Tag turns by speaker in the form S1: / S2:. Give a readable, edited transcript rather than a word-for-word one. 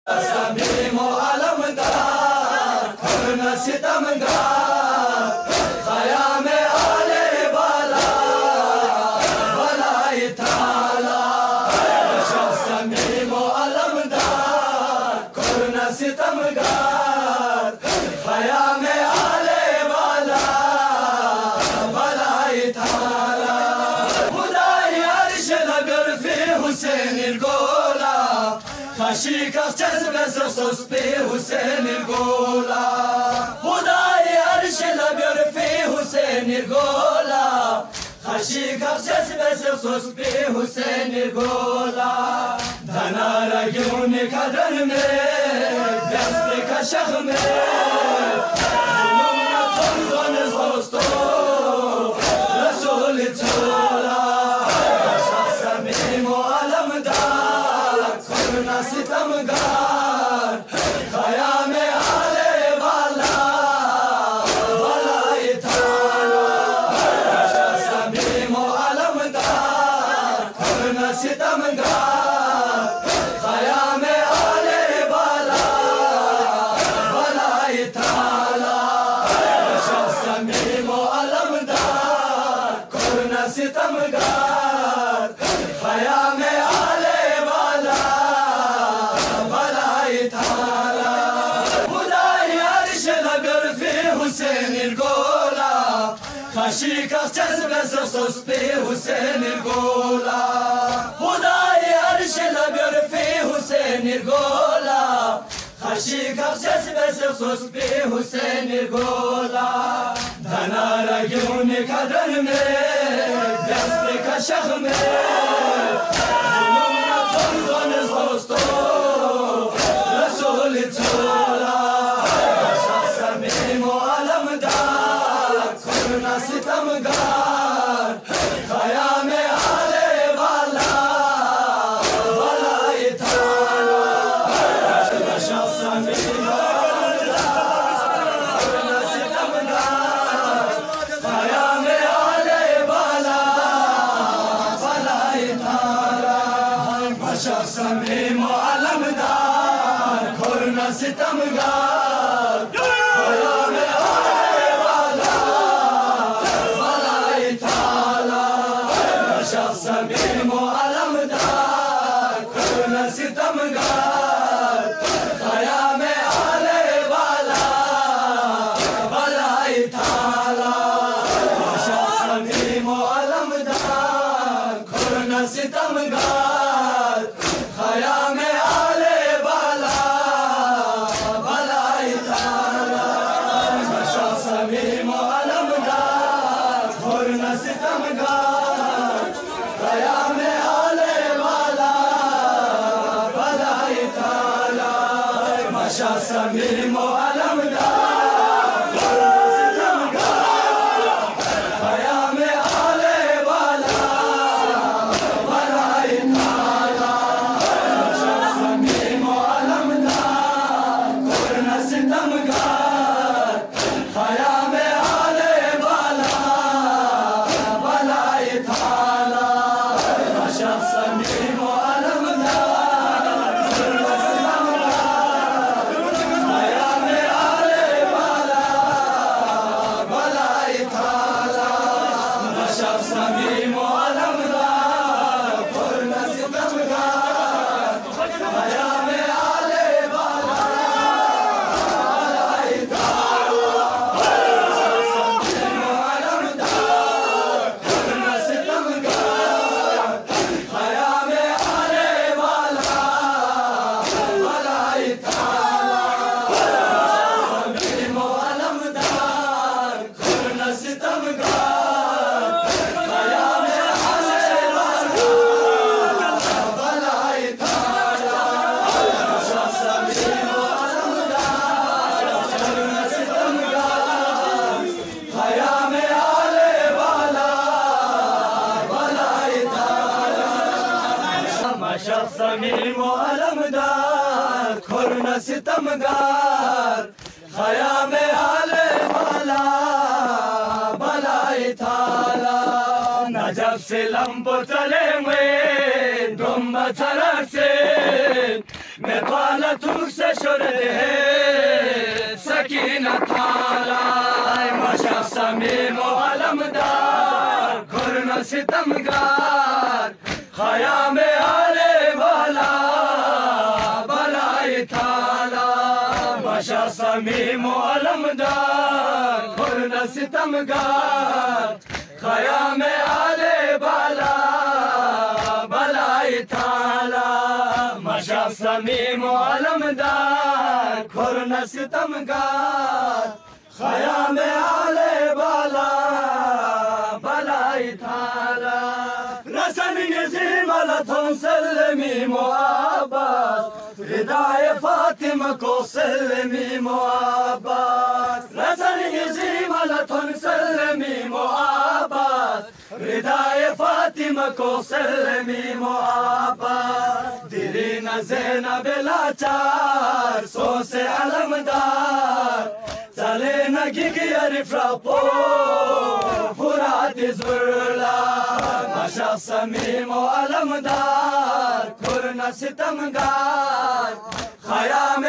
S1: समीम अलमदार करना सितमगार ख़याम आले बाला बलाई थाला समीम अलमदार करना सितमगार ख़याम आले बाला बलाई थाला खुदाई अर्श लगर फी हुसैन गोला خشيك اختزبز صصبي حسين القولا خداي عرش لبر في حسين القولا خشيك اختزبز صصبي حسين القولا دنا رجوني كدر ميك دستك شخمي ظلمنا تنظن زوستو رسول تولا سميم علمدار करना सितमगार ख़याम आले बाला बलाई थाला समीम अलमदार करना सितमगार ख़याम आले बाला बलाई थाला समीम अलमदार करना सितमगार ख़याम आले حسين القولا خشيك اختزبز صصبي حسين القولا خداي عرش لبر في حسين القولا خشيك اختزبز صصبي حسين القولا دنا رجوني كدر ميك دستك شخمي ظلمنا تنظن زوستو رسول تولا करना सितमगार ख़याम आले बाला बलाई थाला समीम करना सितमगार ख़याम आले बाला बलाई थाला समीम अलमदार करना सितमगार ख़याम समीम अलमदार करना सितमगार ख़याम आले बाला बलाई थाला समीम अलमदार करना सितमगार ख़याम आले बाला बलाई थाला समीम अलमदार करना सितमगार ख़याम आले बाला बलाई थाला समीम अलमदार करना सितमगार ख़याम आले बाला बलाई थाला समीम अलमदार करना सितमगार ख़याम आले बाला बलाई थाला समीम अलमदार करना सितमगार ख़याम आले बाला बलाई थाला समीम अलमदार करना सितमगार ख़याम आले बाला बलाई थाला समीम अलमदार करना सितमगार ख़याम आले बाला बलाई थाला समीम अलमदार करना सितमगार ख़याम आले बाला बलाई थाला समीम अलमदार करना सितमगार ख़याम आले बाला बलाई थाला समीम अलमदार करना सितमगार ख़याम आले बाला बलाई थाला नजब से लंबो चले में दुम्बा चरक से में बाला तुमसे शुरदे सकीनत आला माशा समीम अलमदार खुरना सितमगार खयाम आले बाला बलाई थाला माशा समीम अलमदार खुरना सितमगार खयाम आले बाला बलाई थाला माशा समीम अलमदार खुरना सितमगार खयाम आले बाला बलाई थाला रसन यजीम लथम सलमी मुआबास हिदाय फातिमा को सलमी मुआबास रसन यजीम लथम सलमी मुआबास हिदाय फातिमा को सलमी मुआबास दिली न ज़ैनब लाचार सो से अलमदार चले न गिगियर फ्रापो फुरात जुरला माशा समीम अलमदार खुरना सितमगार खयाम